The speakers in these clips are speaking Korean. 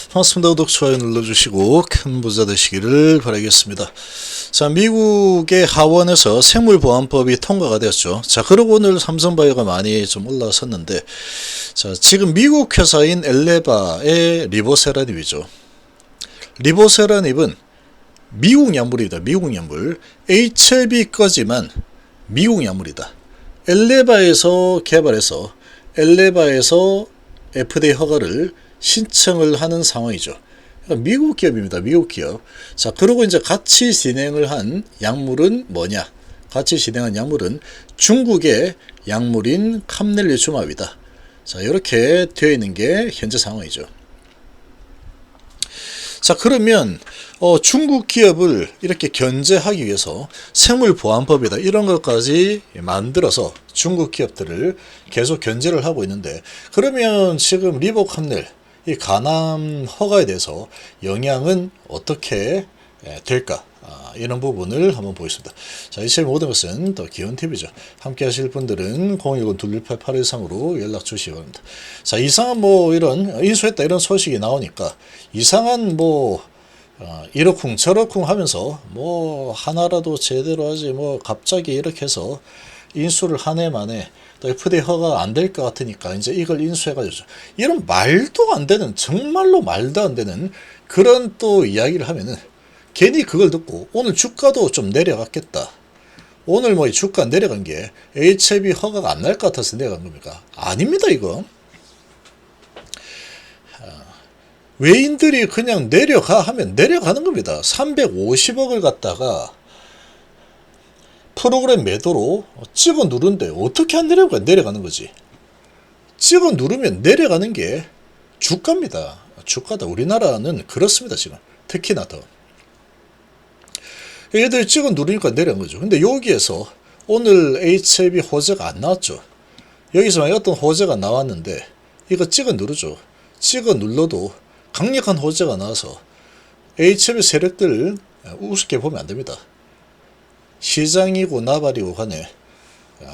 반갑습니다. 구독, 좋아요 눌러주시고 큰 부자 되시기를 바라겠습니다. 자, 미국의 하원에서 생물보안법이 통과가 되었죠. 자, 그리고 오늘 삼성바이오가 많이 좀 올라섰는데, 자, 지금 미국 회사인 엘레바의 리보세라닙이죠. 리보세라닙은 미국 약물이다. 미국 약물. HLB까지만 미국 약물이다. 엘레바에서 개발해서 엘레바에서 FDA 허가를 신청을 하는 상황이죠. 그러니까 미국 기업입니다. 미국 기업. 자, 그리고 이제 같이 진행을 한 약물은 뭐냐? 같이 진행한 약물은 중국의 약물인 캄넬리주맙이다. 자, 이렇게 되어 있는 게 현재 상황이죠. 자, 그러면 중국 기업을 이렇게 견제하기 위해서 생물보안법이다 이런 것까지 만들어서 중국 기업들을 계속 견제를 하고 있는데, 그러면 지금 리보캄넬 이 간암 허가에 대해서 영향은 어떻게 될까? 이런 부분을 한번 보겠습니다. 자, 이제 모든 것은 더 기원TV죠. 함께 하실 분들은 010-2188-81상으로 연락 주시기 바랍니다. 자, 이상한 이런 인수했다 이런 소식이 나오니까 이상한 이러쿵 저러쿵 하면서 하나라도 제대로 하지 갑자기 이렇게 해서 인수를 한 해 만에 또 FDA 허가가 안 될 것 같으니까 이제 이걸 인수해가지고 이런 말도 안 되는, 정말로 말도 안 되는 그런 또 이야기를 하면은 괜히 그걸 듣고 오늘 주가도 좀 내려갔겠다. 오늘 주가 내려간 게 HLB 허가가 안 날 것 같아서 내려간 겁니까? 아닙니다, 이거. 외인들이 그냥 내려가 하면 내려가는 겁니다. 350억을 갖다가 프로그램 매도로 찍어 누른데 어떻게 안 내려가? 내려가는 거지. 찍어 누르면 내려가는 게 주가입니다. 주가다. 우리나라는 그렇습니다, 지금. 특히나 더. 얘들 찍어 누르니까 내려간 거죠. 근데 여기에서 오늘 HLB 호재가 안 나왔죠. 여기서 만약 어떤 호재가 나왔는데 이거 찍어 누르죠. 찍어 눌러도 강력한 호재가 나와서 HLB 세력들 우습게 보면 안 됩니다. 시장이고 나발이고 간에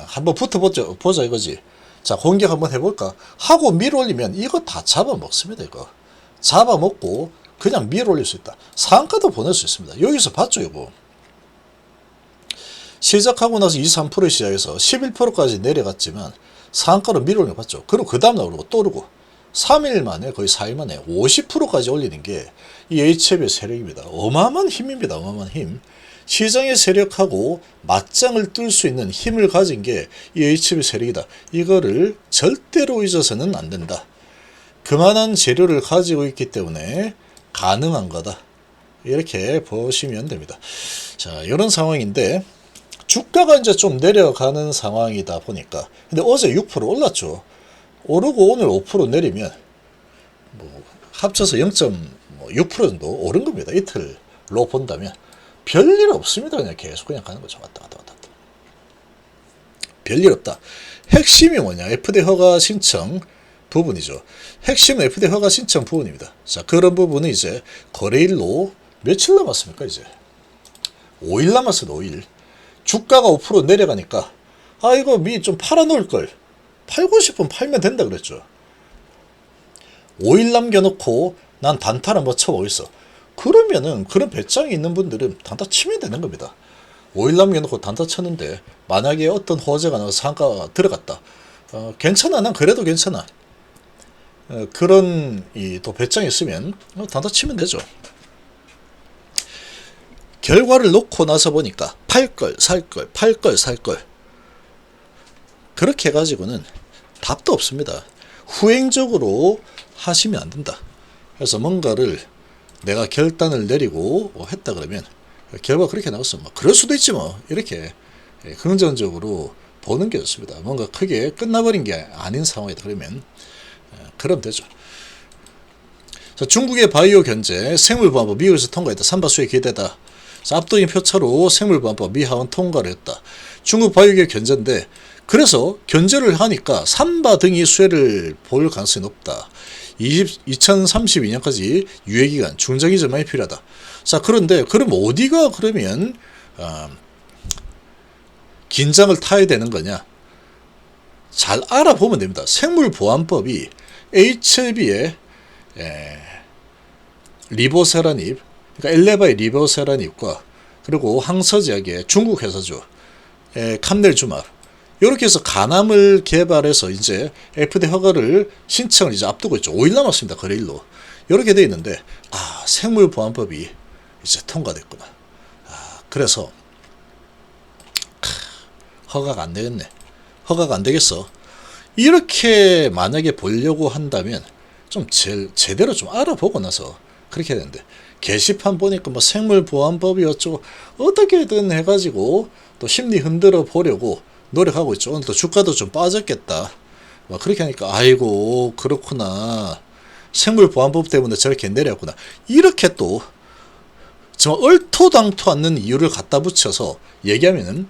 한번 붙어보자 이거지. 자, 공격 한번 해볼까 하고 밀어 올리면 이거 다 잡아먹습니다. 이거 잡아먹고 그냥 밀어 올릴 수 있다. 상한가도 보낼 수 있습니다. 여기서 봤죠 이거. 시작하고 나서 23% 시작해서 11%까지 내려갔지만 상한가로 밀어 올린 거 봤죠. 그리고 그 다음날 오르고 또 오르고 3일 만에, 거의 4일 만에 50%까지 올리는 게 이 HLB의 세력입니다. 어마어마한 힘입니다. 어마어마한 힘. 시장의 세력하고 맞짱을 뜰 수 있는 힘을 가진 게 이 HLB 세력이다. 이거를 절대로 잊어서는 안 된다. 그만한 재료를 가지고 있기 때문에 가능한 거다. 이렇게 보시면 됩니다. 자, 이런 상황인데 주가가 이제 좀 내려가는 상황이다 보니까, 근데 어제 6% 올랐죠. 오르고 오늘 5% 내리면 합쳐서 0.6% 정도 오른 겁니다. 이틀로 본다면 별일 없습니다. 그냥 계속 그냥 가는 거죠. 왔다 갔다 왔다 갔다. 별일 없다. 핵심이 뭐냐? FDA 허가 신청 부분이죠. 핵심은 FDA 허가 신청 부분입니다. 자, 그런 부분은 이제 거래일로 며칠 남았습니까? 이제 5일 남았어요. 5일. 주가가 5% 내려가니까 이거 좀 팔아놓을 걸. 팔고 싶으면 팔면 된다 그랬죠. 5일 남겨놓고 난 단타를 한번 쳐보겠어. 그러면은 그런 배짱이 있는 분들은 단타 치면 되는 겁니다. 5일 남겨놓고 단타 쳤는데 만약에 어떤 호재가 나와서 상가가 들어갔다. 괜찮아. 난 그래도 괜찮아. 그런 또 배짱이 있으면 단타 치면 되죠. 결과를 놓고 나서 보니까 팔걸 살걸 팔걸 살걸 그렇게 해가지고는 답도 없습니다. 후행적으로 하시면 안 된다. 그래서 뭔가를 내가 결단을 내리고 했다 그러면 결과가 그렇게 나왔어. 그럴 수도 있지 이렇게 긍정적으로 보는 게 좋습니다. 뭔가 크게 끝나버린 게 아닌 상황이다 그러면 그럼 되죠. 자, 중국의 바이오 견제 생물보안법 미국에서 통과했다. 삼바수의 기대다. 자, 압도적인 표차로 생물보안법 미하원 통과를 했다. 중국 바이오기업 견제인데, 그래서 견제를 하니까 3바 등이 수혜를 볼 가능성이 높다. 2032년까지 유예기간 중장기 전망이 필요하다. 자, 그런데 그럼 어디가 그러면 긴장을 타야 되는 거냐? 잘 알아보면 됩니다. 생물보안법이 HLB에 리보세라닙, 그러니까 엘레바의 리보세라닙과 그리고 항서제약의 중국 회사죠. 캄넬주맙. 이렇게 해서 간암을 개발해서 이제 FDA 허가를 신청을 이제 앞두고 있죠. 5일 남았습니다. 거래일로. 이렇게 돼 있는데, 생물보안법이 이제 통과됐구나. 그래서 허가가 안 되겠네. 허가가 안 되겠어. 이렇게 만약에 보려고 한다면 좀 제대로 좀 알아보고 나서 그렇게 해야 되는데, 게시판 보니까 뭐 생물보안법이 어쩌고 어떻게든 해가지고 또 심리 흔들어 보려고 노력하고 있죠. 오늘 또 주가도 좀 빠졌겠다. 막 그렇게 하니까 아이고 그렇구나. 생물보안법 때문에 저렇게 내렸구나. 이렇게 또 정말 얼토당토 않는 이유를 갖다 붙여서 얘기하면은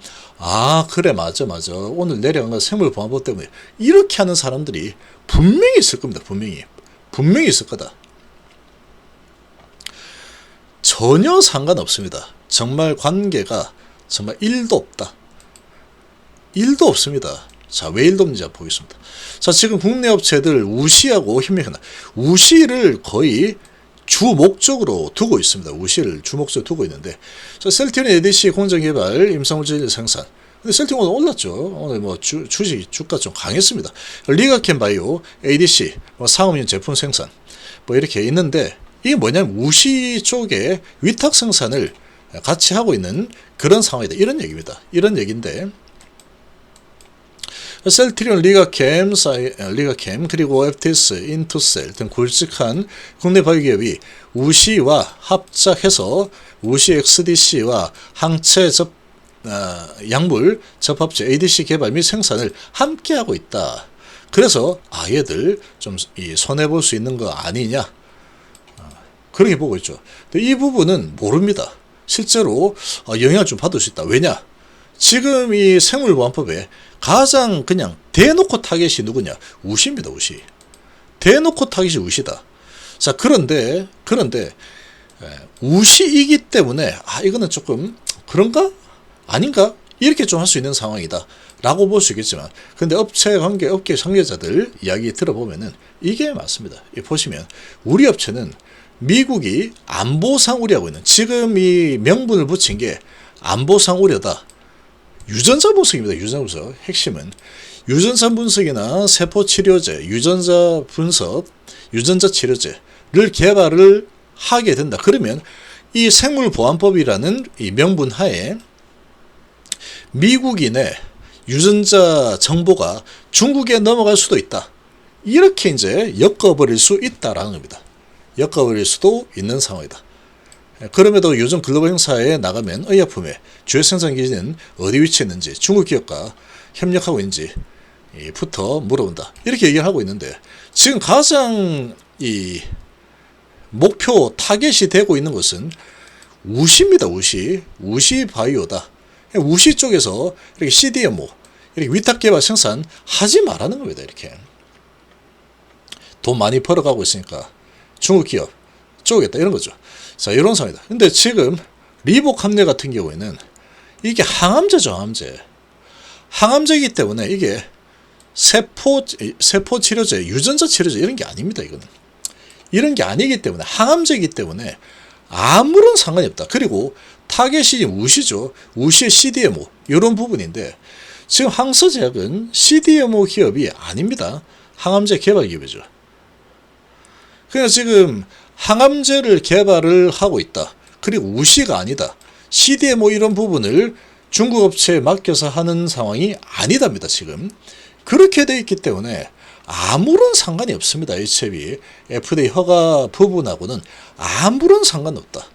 그래 맞아 오늘 내려간 건 생물보안법 때문에, 이렇게 하는 사람들이 분명히 있을 겁니다. 분명히 있을 거다. 전혀 상관없습니다. 정말 관계가 정말 1도 없다. 1도 없습니다. 자, 왜 1도 없는지 보겠습니다. 자, 지금 국내 업체들 우시하고 협력한다. 우시를 거의 주 목적으로 두고 있습니다. 우시를 주 목적으로 두고 있는데, 자, 셀트리온 ADC 공정 개발, 임상물질 생산. 근데 셀트리온 오늘 올랐죠. 오늘 뭐 주식 주가 좀 강했습니다. 리가캠 바이오, ADC, 상업용 제품 생산, 뭐 이렇게 있는데, 이게 뭐냐면 우시 쪽에 위탁 생산을 같이 하고 있는 그런 상황이다. 이런 얘기입니다. 이런 얘기인데, 셀트리온, 리가캠 그리고 FTS, 인투셀 등 굵직한 국내 바이오 기업이 우시와 합작해서 우시 XDC와 항체 약물 접합제 ADC 개발 및 생산을 함께 하고 있다. 그래서 얘들 좀 손해 볼 수 있는 거 아니냐, 그렇게 보고 있죠. 근데 이 부분은 모릅니다. 실제로 영향을 좀 받을 수 있다. 왜냐? 지금 이 생물보안법에 가장 그냥 대놓고 타겟이 누구냐? 우시입니다. 우시. 대놓고 타겟이 우시다. 자, 그런데 우시이기 때문에 이거는 조금 그런가? 아닌가? 이렇게 좀 할 수 있는 상황이다 라고 볼 수 있겠지만, 근데 업계 관계자들 이야기 들어보면은 이게 맞습니다. 보시면 우리 업체는 미국이 안보상 우려하고 있는, 지금 이 명분을 붙인 게 안보상 우려다. 유전자 분석입니다. 유전자 분석. 핵심은 유전자 분석이나 세포 치료제, 유전자 분석, 유전자 치료제를 개발을 하게 된다. 그러면 이 생물보안법이라는 이 명분 하에 미국인의 유전자 정보가 중국에 넘어갈 수도 있다. 이렇게 이제 엮어버릴 수 있다라는 겁니다. 엮어버릴 수도 있는 상황이다. 그럼에도 요즘 글로벌 행사에 나가면 의약품의 주요 생산 기지는 어디 위치에 있는지, 중국 기업과 협력하고 있는지부터 물어본다. 이렇게 얘기를 하고 있는데, 지금 가장 이 목표 타겟이 되고 있는 것은 우시입니다. 우시 바이오다. 우시 쪽에서 이렇게 CDMO, 이렇게 위탁 개발 생산 하지 말라는 겁니다. 이렇게 돈 많이 벌어가고 있으니까 중국 기업 쪼개겠다 이런 거죠. 자, 이런 상황이다. 근데 지금 리보캄넬 같은 경우에는 이게 항암제죠. 항암제이기 때문에 이게 세포 치료제, 유전자 치료제 이런 게 아닙니다. 이런 게 아니기 때문에, 항암제이기 때문에 아무런 상관이 없다. 그리고 타겟이 우시죠. 우시의 CDMO 이런 부분인데, 지금 항서제약은 CDMO 기업이 아닙니다. 항암제 개발 기업이죠. 그러니까 지금 항암제를 개발을 하고 있다. 그리고 우시가 아니다. CDMO 이런 부분을 중국 업체에 맡겨서 하는 상황이 아니답니다. 지금 그렇게 돼 있기 때문에 아무런 상관이 없습니다. HAB FDA 허가 부분하고는 아무런 상관없다.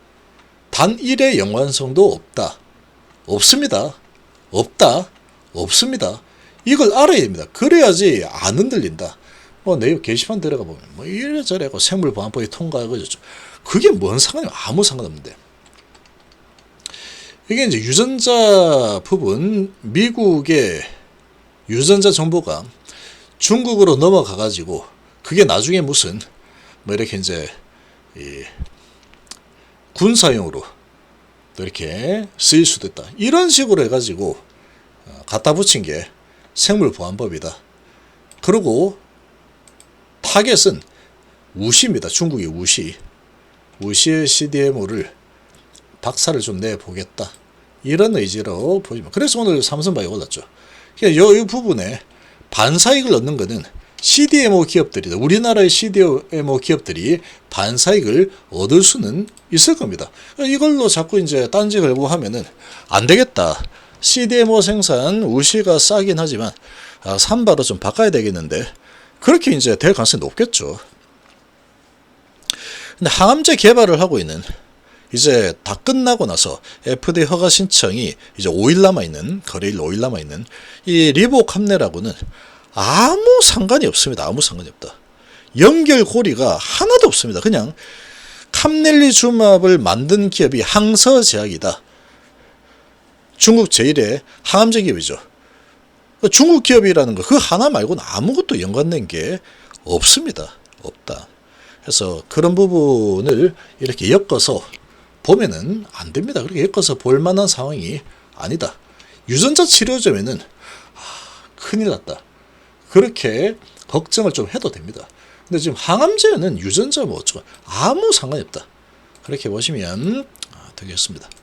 단 1의 연관성도 없다. 없습니다. 없습니다. 이걸 알아야 됩니다. 그래야지 안 흔들린다. 네이버 게시판 들어가 보면 이래저래 하고 생물보안법이 통과하고 그게 뭔 상관이야? 아무 상관없는데. 이게 이제 유전자 부분, 미국의 유전자 정보가 중국으로 넘어가 가지고 그게 나중에 무슨 이렇게 이제 군사용으로 또 이렇게 쓰일 수도 있다. 이런 식으로 해가지고 갖다 붙인 게 생물보안법이다. 그리고 타겟은 우시입니다. 중국의 우시. 우시의 CDMO를 박살을 좀 내보겠다. 이런 의지로 보이면. 그래서 오늘 삼성바이오 올랐죠. 그러니까 이 부분에 반사익을 얻는 거는 CDMO 기업들이다. 우리나라의 CDMO 기업들이 반사익을 얻을 수는 있을 겁니다. 이걸로 자꾸 이제 딴지 걸고 하면은 안 되겠다. CDMO 생산 우시가 싸긴 하지만 삼바로 좀 바꿔야 되겠는데 그렇게 이제 될 가능성이 높겠죠. 근데 항암제 개발을 하고 있는 이제 다 끝나고 나서 FDA 허가 신청이 이제 5일 남아있는 거래일 5일 남아있는 이 리보캄네라고는 아무 상관이 없습니다. 아무 상관이 없다. 연결고리가 하나도 없습니다. 그냥 캄넬리주맙을 만든 기업이 항서제약이다. 중국 제1의 항암제 기업이죠. 중국 기업이라는 거 그 하나 말고는 아무것도 연관된 게 없습니다. 없다. 그래서 그런 부분을 이렇게 엮어서 보면은 안 됩니다. 그렇게 엮어서 볼 만한 상황이 아니다. 유전자 치료점에는 큰일 났다. 그렇게 걱정을 좀 해도 됩니다. 근데 지금 항암제는 유전자 뭐 어쩌고 아무 상관이 없다. 그렇게 보시면 되겠습니다.